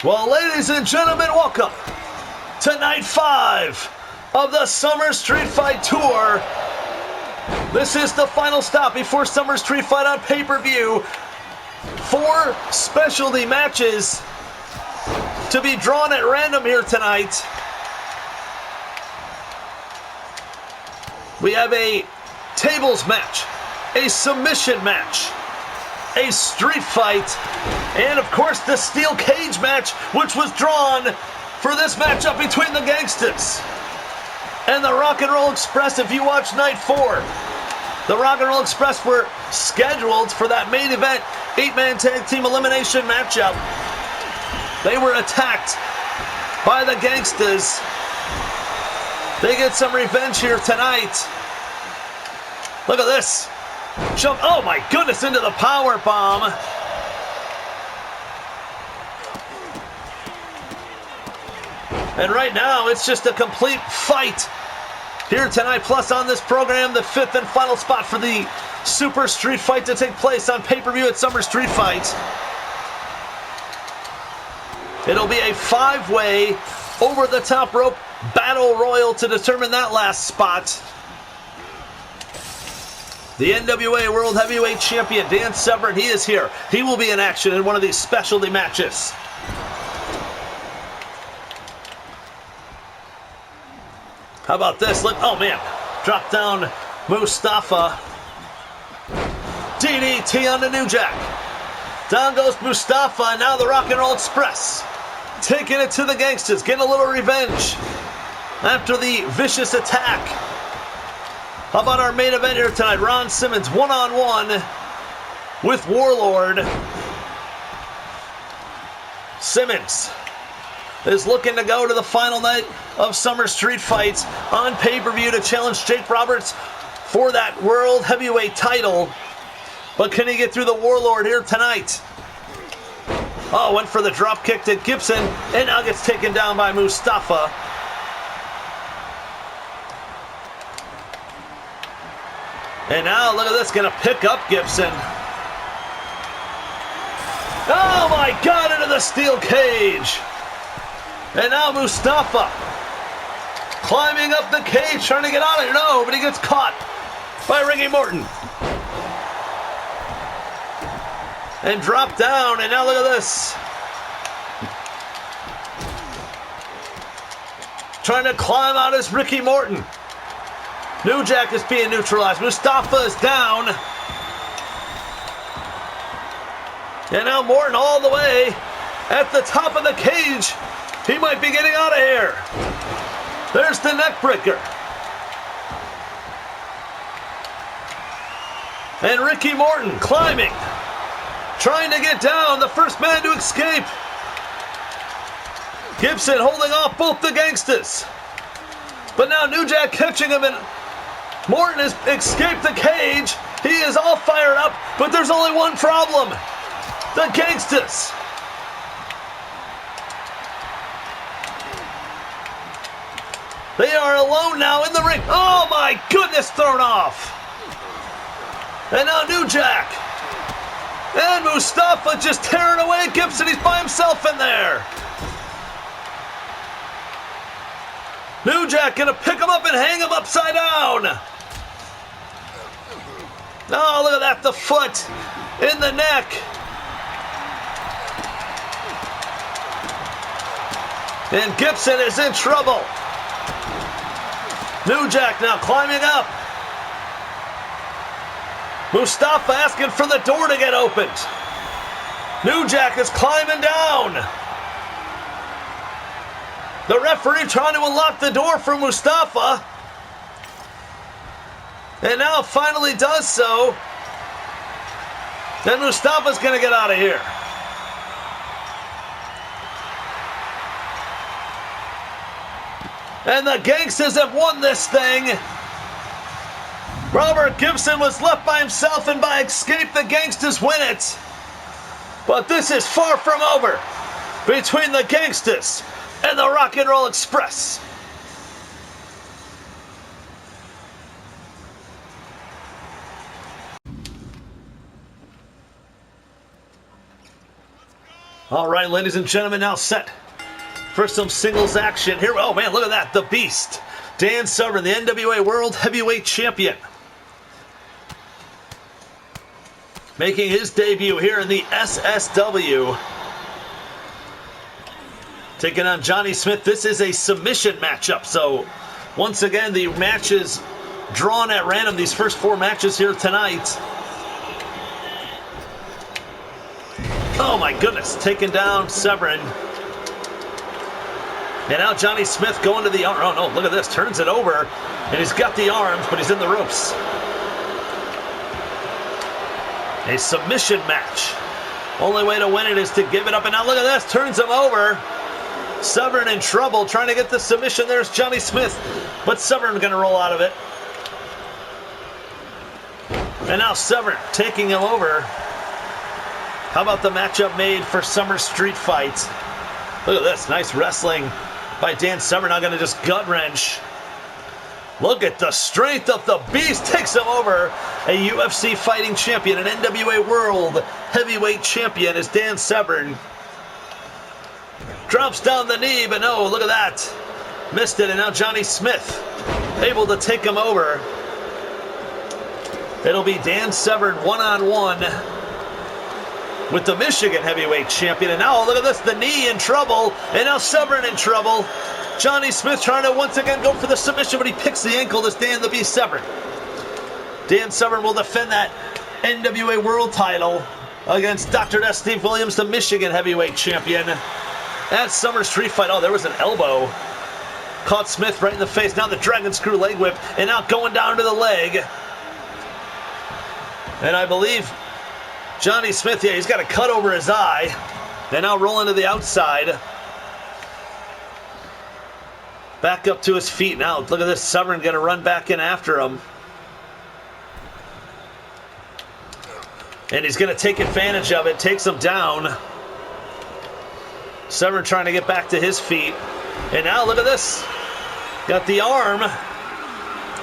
Well, ladies and gentlemen, welcome to Night 5 of the Summer Street Fight Tour. This is the final stop before Summer Street Fight on pay-per-view. 4 specialty matches to be drawn at random here tonight. We have a tables match, a submission match, a street fight, and of course the steel cage match, which was drawn for this matchup between the Gangstaz and the Rock and Roll Express. If you watch Night 4, the Rock and Roll Express were scheduled for that main event 8-man tag team elimination matchup. They were attacked by the Gangstaz. They get some revenge here tonight. Look at this. Jump, oh my goodness, into the power bomb. And right now, it's just a complete fight here tonight. Plus, on this program, the 5th and final spot for the Super Street Fight to take place on pay-per-view at Summer Street Fight. It'll be a 5-way over-the-top rope battle royal to determine that last spot. The NWA World Heavyweight Champion, Dan Severn, he is here. He will be in action in one of these specialty matches. How about this? Look, oh man, drop down Mustafa. DDT on the New Jack. Down goes Mustafa, and now the Rock and Roll Express taking it to the Gangstaz, getting a little revenge after the vicious attack. How about our main event here tonight? Ron Simmons one-on-one with Warlord. Simmons is looking to go to the final night of Summer Street Fights on pay-per-view to challenge Jake Roberts for that World Heavyweight title. But can he get through the Warlord here tonight? Oh, went for the drop kick to Gibson, and now gets taken down by Mustafa. And now, look at this, gonna pick up Gibson. Oh my God, into the steel cage. And now Mustafa climbing up the cage, trying to get out of here. No, but he gets caught by Ricky Morton. And dropped down, and now look at this. Trying to climb out is Ricky Morton. New Jack is being neutralized. Mustafa is down. And now Morton all the way at the top of the cage. He might be getting out of here. There's the neck breaker. And Ricky Morton climbing. Trying to get down. The first man to escape. Gibson holding off both the Gangstaz. But now New Jack catching him, and Morton has escaped the cage. He is all fired up, but there's only one problem. The Gangstaz. They are alone now in the ring. Oh my goodness, thrown off. And now New Jack. And Mustafa just tearing away Gibson. He's by himself in there. New Jack gonna pick him up and hang him upside down. Oh, look at that, the foot in the neck. And Gibson is in trouble. New Jack now climbing up. Mustafa asking for the door to get opened. New Jack is climbing down. The referee trying to unlock the door for Mustafa. And now finally does so. Then Mustafa's going to get out of here. And the Gangstaz have won this thing. Robert Gibson was left by himself, and by escape the Gangstaz win it. But this is far from over between the Gangstaz and the Rock and Roll Express. All right, ladies and gentlemen, now set for some singles action. Here, oh man, look at that, the Beast. Dan Severn, the NWA World Heavyweight Champion. Making his debut here in the SSW. Taking on Johnny Smith. This is a submission matchup, so once again, the matches drawn at random, these first 4 matches here tonight. Oh my goodness, taking down Severn. And now Johnny Smith going to the arm. Oh no, look at this, turns it over. And he's got the arms, but he's in the ropes. A submission match. Only way to win it is to give it up. And now look at this, turns him over. Severn in trouble, trying to get the submission. There's Johnny Smith, but Severn gonna roll out of it. And now Severn taking him over. How about the matchup made for Summer Street Fight? Look at this, nice wrestling by Dan Severn. Now gonna just gut wrench. Look at the strength of the Beast. Takes him over. A UFC fighting champion, an NWA World Heavyweight Champion is Dan Severn. Drops down the knee, but no, look at that. Missed it, and now Johnny Smith able to take him over. It'll be Dan Severn one-on-one with the Michigan Heavyweight Champion. And now, look at this, the knee in trouble, and now Severn in trouble. Johnny Smith trying to once again go for the submission, but he picks the ankle. This Dan the Beast Severn. Dan Severn will defend that NWA World title against Dr. Death Steve Williams, the Michigan Heavyweight Champion. At Summer Street Fight, oh, there was an elbow. Caught Smith right in the face. Now the Dragon Screw leg whip, and now going down to the leg. And I believe Johnny Smith, yeah, he's got a cut over his eye. And now rolling to the outside. Back up to his feet now. Look at this, Severn going to run back in after him. And he's going to take advantage of it, takes him down. Severn trying to get back to his feet. And now look at this. Got the arm.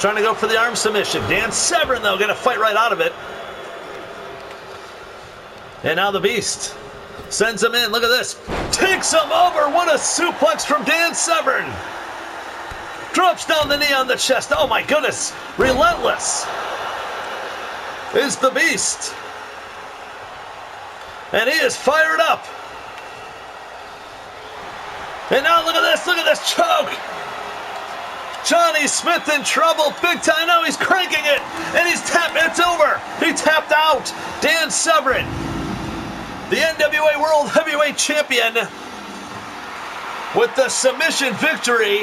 Trying to go for the arm submission. Dan Severn, though, going to fight right out of it. And now the Beast sends him in. Look at this. Takes him over. What a suplex from Dan Severn. Drops down the knee on the chest. Oh my goodness. Relentless is the Beast. And he is fired up. And now look at this choke. Johnny Smith in trouble big time. Now he's cranking it. And he's tapped. It's over. He tapped out. Dan Severn, the NWA World Heavyweight Champion, with the submission victory.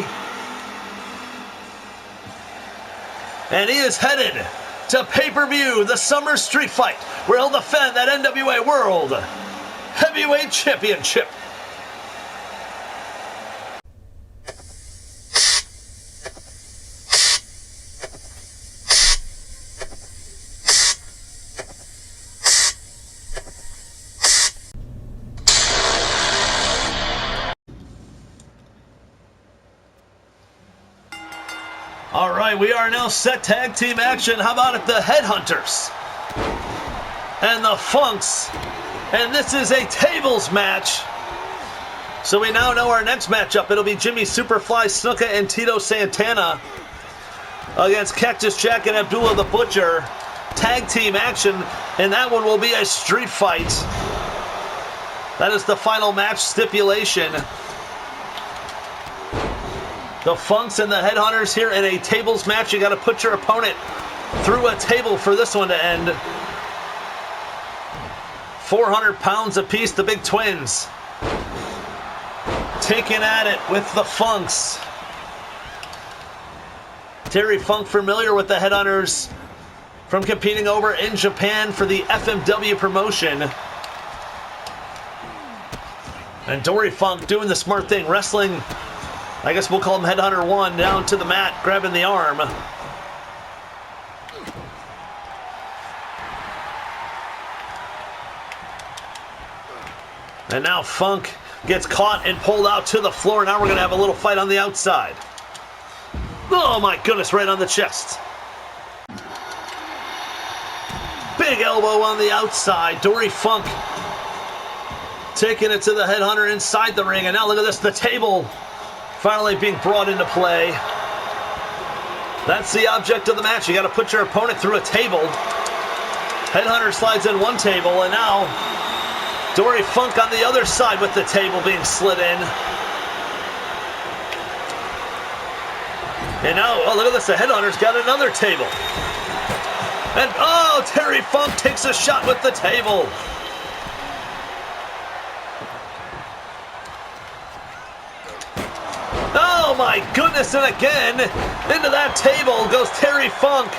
And he is headed to pay-per-view, the Summer Street Fight, where he'll defend that NWA World Heavyweight Championship. All right, we are now set tag team action. How about it, the Headhunters and the Funks? And this is a tables match. So we now know our next matchup. It'll be Jimmy Superfly Snuka and Tito Santana against Cactus Jack and Abdullah the Butcher. Tag team action, and that one will be a street fight. That is the final match stipulation. The Funks and the Headhunters here in a tables match. You got to put your opponent through a table for this one to end. 400 pounds apiece, the big twins. Taking at it with the Funks. Terry Funk, familiar with the Headhunters from competing over in Japan for the FMW promotion. And Dory Funk doing the smart thing, wrestling, I guess we'll call him Headhunter 1, down to the mat, grabbing the arm. And now Funk gets caught and pulled out to the floor. Now we're going to have a little fight on the outside. Oh my goodness, right on the chest. Big elbow on the outside. Dory Funk taking it to the headhunter inside the ring. And now look at this, the table finally being brought into play. That's the object of the match. You got to put your opponent through a table. Headhunter slides in one table, and now Dory Funk on the other side with the table being slid in. And now, oh, look at this, the Headhunter's got another table. And, oh, Terry Funk takes a shot with the table. Oh, my goodness, and again, into that table goes Terry Funk.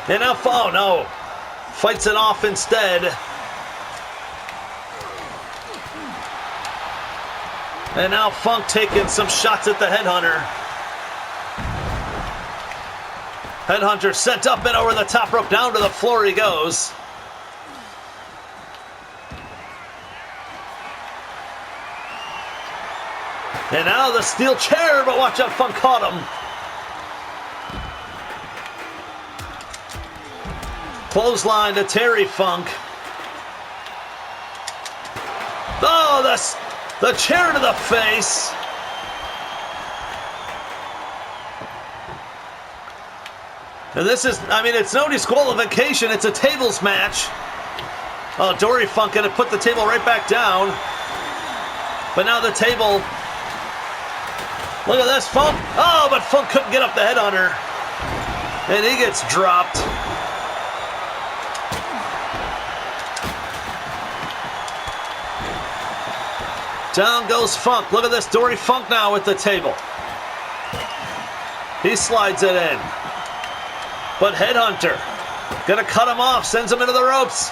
And now, oh, no, fights it off instead. And now Funk taking some shots at the Headhunter. Headhunter sent up and over the top rope, down to the floor he goes. And now the steel chair, but watch out, Funk caught him. Clothesline to Terry Funk. Oh, the chair to the face. And this is, I mean, it's no disqualification. It's a tables match. Oh, Dory Funk gonna put the table right back down. But now the table. Look at this, Funk. Oh, but Funk couldn't get up the Headhunter. And he gets dropped. Down goes Funk. Look at this, Dory Funk now with the table. He slides it in. But Headhunter gonna cut him off, sends him into the ropes.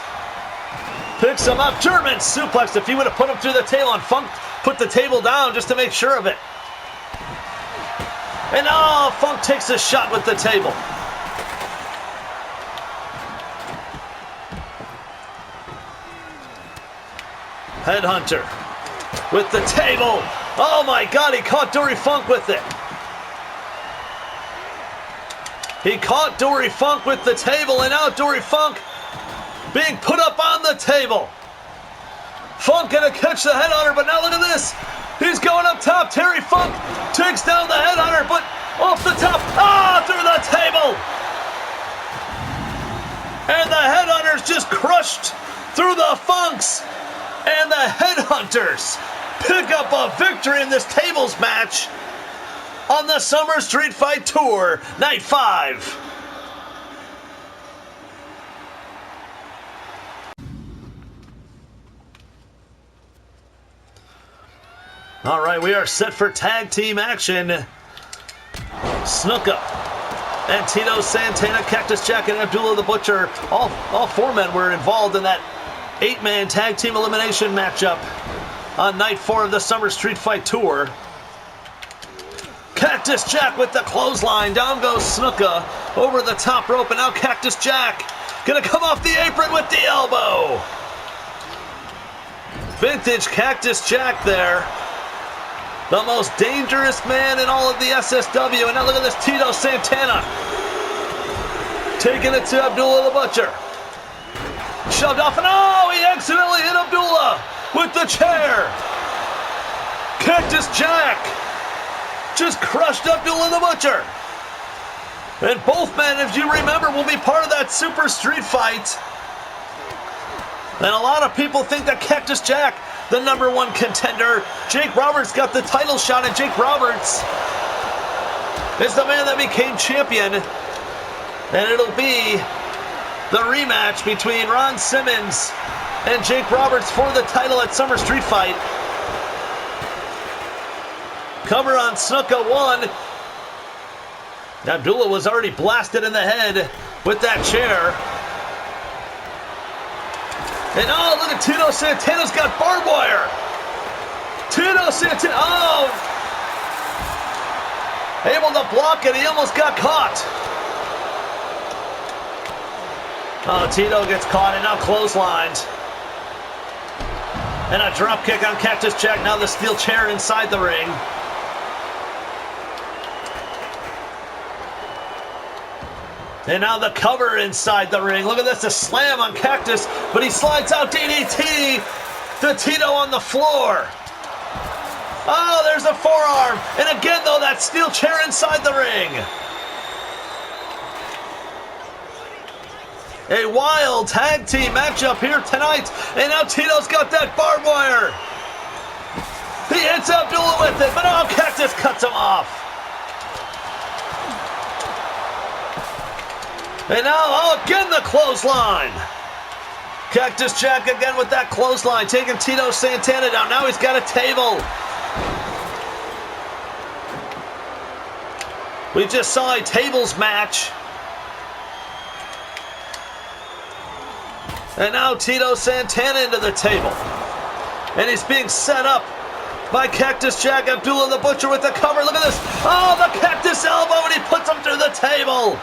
Picks him up, German suplex. If he would have put him through the table, and Funk put the table down just to make sure of it. And oh, Funk takes a shot with the table. Headhunter with the table. Oh my God, he caught Dory Funk with it. He caught Dory Funk with the table, and now Dory Funk being put up on the table. Funk gonna catch the Headhunter, but now look at this. He's going up top. Terry Funk takes down the Headhunter, but off the top. Ah, through the table. And the Headhunters just crushed through the Funks. And the Headhunters pick up a victory in this tables match on the Summer Street Fight Tour, Night 5. All right, we are set for tag team action. Snuka and Tito Santana, Cactus Jack, and Abdullah the Butcher, all four men were involved in that 8-man tag team elimination matchup on Night 4 of the Summer Street Fight Tour. Cactus Jack with the clothesline. Down goes Snuka over the top rope, and now Cactus Jack gonna come off the apron with the elbow. Vintage Cactus Jack there. The most dangerous man in all of the SSW. And now look at this, Tito Santana taking it to Abdullah the Butcher. Shoved off, and oh, he accidentally hit Abdullah with the chair. Cactus Jack just crushed Abdullah the Butcher. And both men, if you remember, will be part of that Super Street Fight. And a lot of people think that Cactus Jack, the #1 contender, Jake Roberts got the title shot, and Jake Roberts is the man that became champion. And it'll be the rematch between Ron Simmons and Jake Roberts for the title at Summer Street Fight. Cover on Snuka 1. Abdullah was already blasted in the head with that chair. And oh, look at Tito Santana's got barbed wire. Tito Santana, oh, able to block it. He almost got caught. Oh, Tito gets caught and now clotheslined. And a drop kick on Cactus Jack. Now the steel chair inside the ring. And now the cover inside the ring. Look at this, a slam on Cactus, but he slides out DDT to Tito on the floor. Oh, there's a forearm. And again, though, that steel chair inside the ring. A wild tag team matchup here tonight. And now Tito's got that barbed wire. He hits Abdullah with it, but oh, Cactus cuts him off. And now, again the clothesline. Cactus Jack again with that clothesline, taking Tito Santana down. Now he's got a table. We just saw a tables match. And now Tito Santana into the table. And he's being set up by Cactus Jack. Abdullah the Butcher with the cover. Look at this. Oh, the Cactus elbow, and he puts him through the table.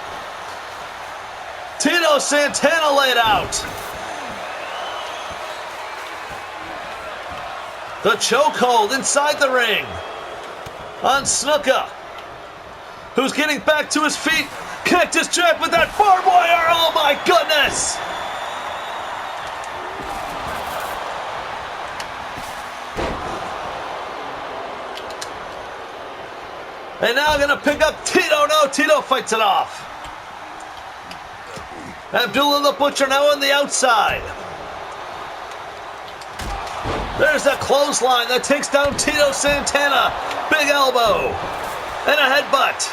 Tito Santana laid out. The chokehold inside the ring on Snuka, who's getting back to his feet. Cactus Jack with that barbed wire. Oh my goodness. And now going to pick up Tito. No, Tito fights it off. Abdullah the Butcher now on the outside. There's a clothesline that takes down Tito Santana. Big elbow. And a headbutt.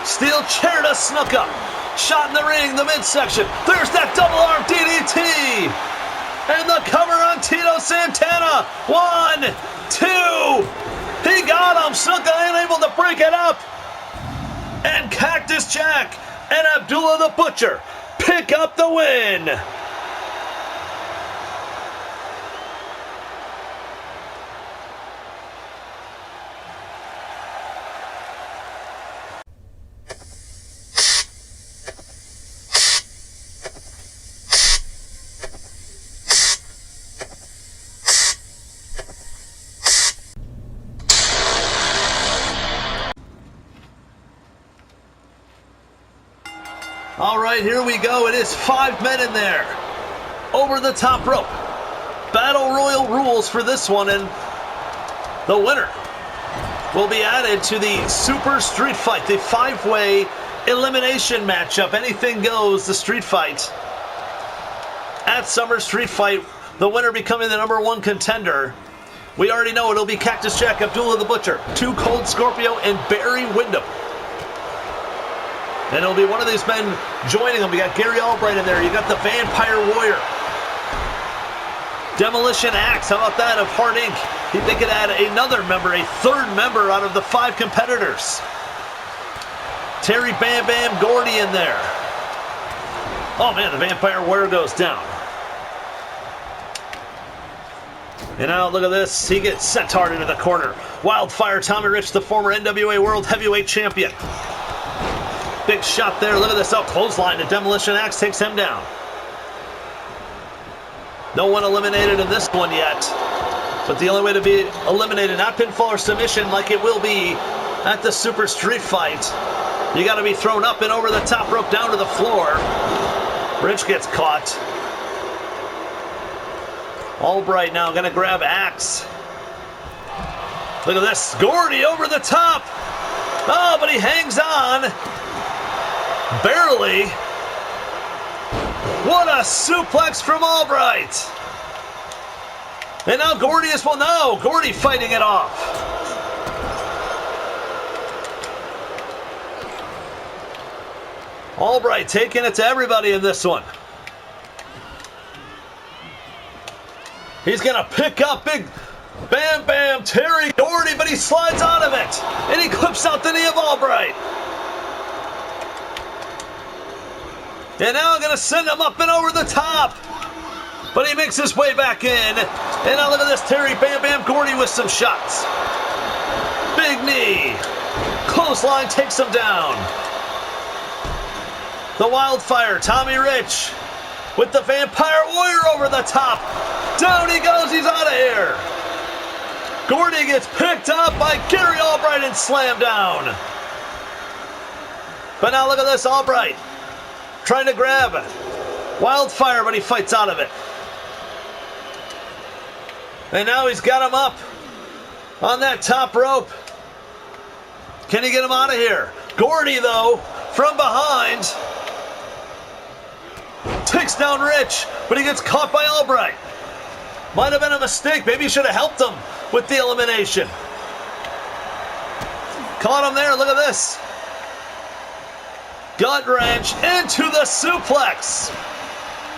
Steel chair to Snuka. Shot in the ring, the midsection. There's that double arm DDT. And the cover on Tito Santana. 1, 2. He got him. Snuka ain't able to break it up. And Cactus Jack and Abdullah the Butcher pick up the win. All right, here we go. It is 5 men in there. Over the top rope. Battle Royal rules for this one, and the winner will be added to the Super Street Fight, the 5-way elimination matchup. Anything goes, the Street Fight. At Summer Street Fight, the winner becoming the #1 contender. We already know it'll be Cactus Jack, Abdullah the Butcher, 2 Cold Scorpio, and Barry Windham. And it'll be one of these men joining them. We got Gary Albright in there. You got the Vampire Warrior. Demolition Axe. How about that of Hard Inc? They could add another member, a 3rd member out of the 5 competitors. Terry Bam Bam Gordy in there. Oh man, the Vampire Warrior goes down. And now look at this. He gets sent hard into the corner. Wildfire Tommy Rich, the former NWA World Heavyweight Champion. Big shot there. Look at this. Out clothesline. The Demolition Axe takes him down. No one eliminated in this one yet. But the only way to be eliminated, not pinfall or submission like it will be at the Super Street Fight, you got to be thrown up and over the top rope down to the floor. Rich gets caught. Albright now going to grab Axe. Look at this. Gordy over the top. Oh, but he hangs on. Barely. What a suplex from Albright. And now Gordy as well. No, Gordy fighting it off. Albright taking it to everybody in this one. He's going to pick up big Bam Bam Terry Gordy, but he slides out of it. And he clips out the knee of Albright. And now I'm going to send him up and over the top. But he makes his way back in. And now look at this, Terry Bam Bam Gordy with some shots. Big knee. Clothesline takes him down. The Wildfire, Tommy Rich, with the Vampire Warrior over the top. Down he goes, he's out of here. Gordy gets picked up by Gary Albright and slammed down. But now look at this, Albright. Trying to grab Wildfire, but he fights out of it. And now he's got him up on that top rope. Can he get him out of here? Gordy, though, from behind, takes down Rich, but he gets caught by Albright. Might have been a mistake. Maybe he should have helped him with the elimination. Caught him there. Look at this. Gut wrench into the suplex.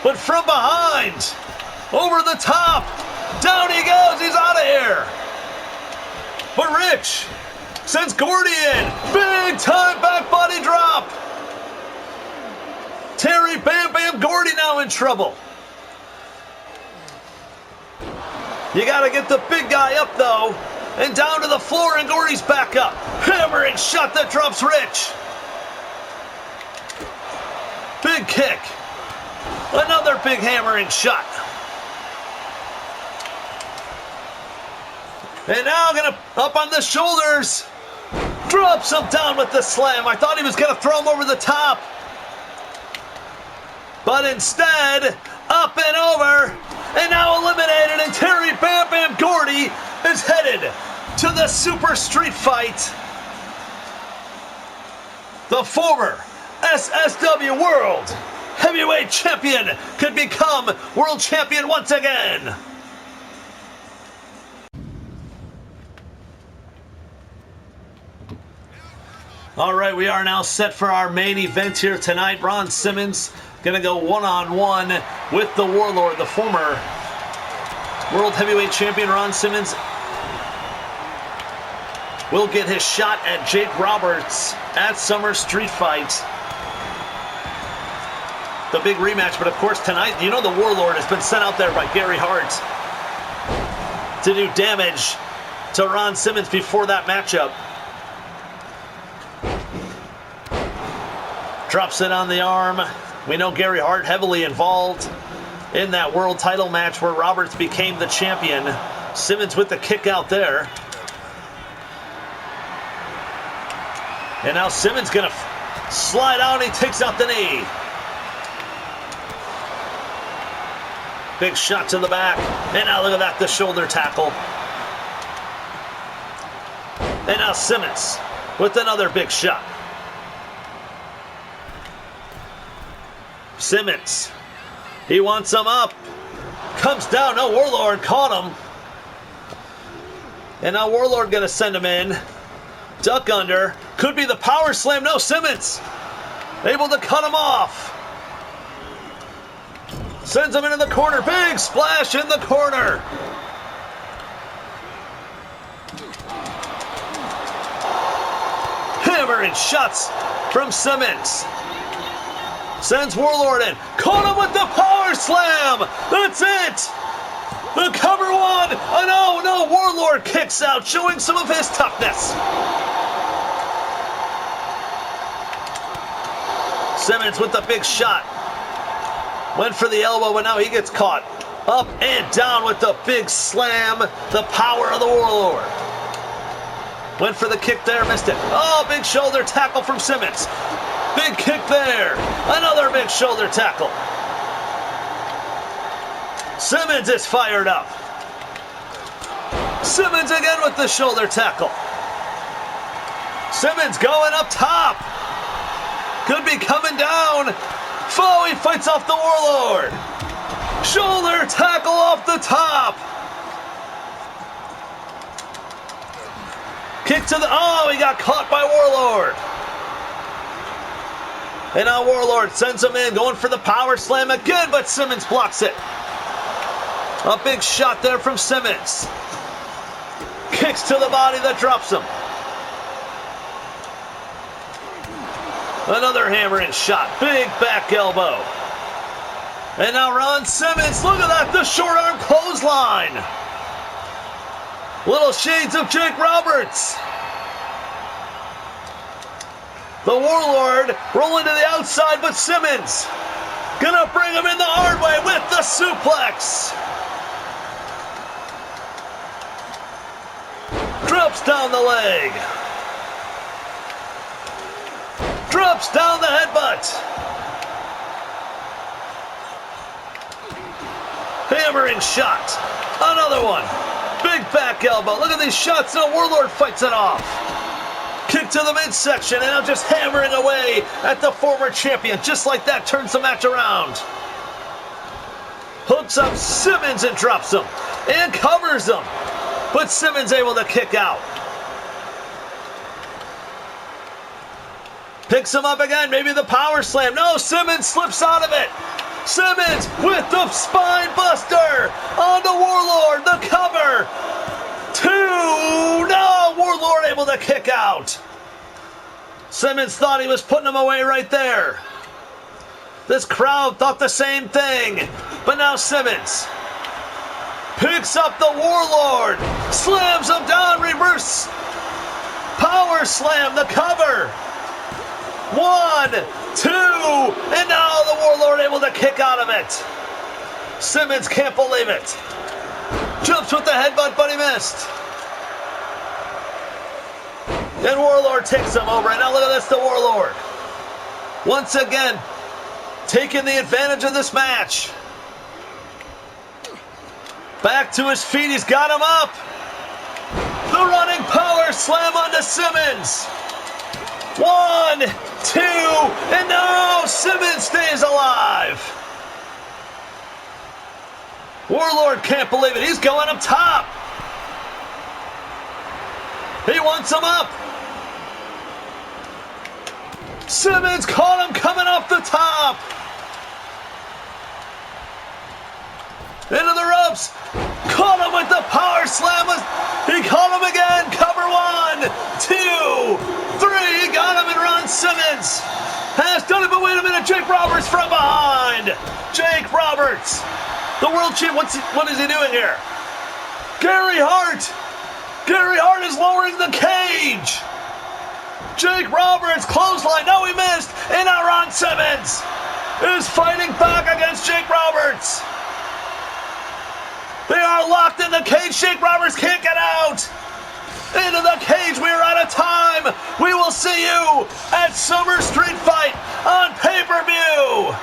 But from behind, over the top, down he goes. He's out of here. But Rich sends Gordy in. Big time back body drop. Terry Bam Bam Gordy now in trouble. You got to get the big guy up, though. And down to the floor, and Gordy's back up. Hammering shot that drops Rich. Big kick. Another big hammering shot. And now gonna up on the shoulders. Drops him down with the slam. I thought he was gonna throw him over the top. But instead, up and over. And now eliminated. And Terry Bam Bam Gordy is headed to the Super Street Fight. The former SSW World Heavyweight Champion could become World Champion once again. All right, we are now set for our main event here tonight. Ron Simmons gonna go one-on-one with the Warlord, the former World Heavyweight Champion. Ron Simmons will get his shot at Jake Roberts at Summer Street Fight. The big rematch, but of course tonight, you know the Warlord has been sent out there by Gary Hart to do damage to Ron Simmons before that matchup. Drops it on the arm. We know Gary Hart heavily involved in that world title match where Roberts became the champion. Simmons with the kick out there. And now Simmons gonna slide out and he takes out the knee. Big shot to the back. And now look at that, the shoulder tackle. And now Simmons with another big shot. Simmons, he wants him up. Comes down, no, Warlord caught him. And now Warlord gonna send him in. Duck under, could be the power slam, no, Simmons able to cut him off. Sends him into the corner, big splash in the corner. Hammering shots from Simmons. Sends Warlord in. Caught him with the power slam. That's it. The cover one. Oh no, Warlord kicks out, showing some of his toughness. Simmons with the big shot. Went for the elbow, but now he gets caught. Up and down with the big slam. The power of the Warlord. Went for the kick there, missed it. Oh, big shoulder tackle from Simmons. Big kick there. Another big shoulder tackle. Simmons is fired up. Simmons again with the shoulder tackle. Simmons going up top. Could be coming down. Oh, he fights off the Warlord. Shoulder tackle off the top. Kick to the... Oh, he got caught by Warlord. And now Warlord sends him in, going for the power slam again, but Simmons blocks it. A big shot there from Simmons. Kicks to the body that drops him. Another hammering shot. Big back elbow. And now Ron Simmons, look at that, the short arm clothesline. Little shades of Jake Roberts. The Warlord rolling to the outside, but Simmons gonna bring him in the hard way with the suplex. Drops down the leg. Drops Drops down the headbutt. Hammering shot. Another one. Big back elbow. Look at these shots. Now Warlord fights it off. Kick to the midsection, and now just hammering away at the former champion. Just like that, turns the match around. Hooks up Simmons and drops him. And covers him. But Simmons able to kick out. Picks him up again. Maybe the power slam. No, Simmons slips out of it. Simmons with the spine buster on the Warlord. The cover. 2. No, Warlord able to kick out. Simmons thought he was putting him away right there. This crowd thought the same thing. But now Simmons picks up the Warlord. Slams him down. Reverse power slam. The cover. 1, 2. And now the Warlord able to kick out of it. Simmons can't believe it. Jumps with the headbutt, but he missed. And Warlord takes him over. And now look at this, the Warlord. Once again, taking the advantage of this match. Back to his feet. He's got him up. The running power slam onto Simmons. 1, 2. And no, Simmons stays alive. Warlord can't believe it. He's going up top. He wants him up. Simmons caught him coming off the top. Into the ropes. Caught him with the power slam. He caught him again. Cover 1, 2, 3. He got him and Ron Simmons has done it. But wait a minute. Jake Roberts from behind. Jake Roberts. The world champ. What is he doing here? Gary Hart. Gary Hart is lowering the cage. Jake Roberts, clothesline. No, he missed. And now Ron Simmons is fighting back against Jake Roberts. They are locked in the cage. Jake Roberts can't get out. Into the cage. We are out of time. We will see you at Summer Street Fight on pay-per-view.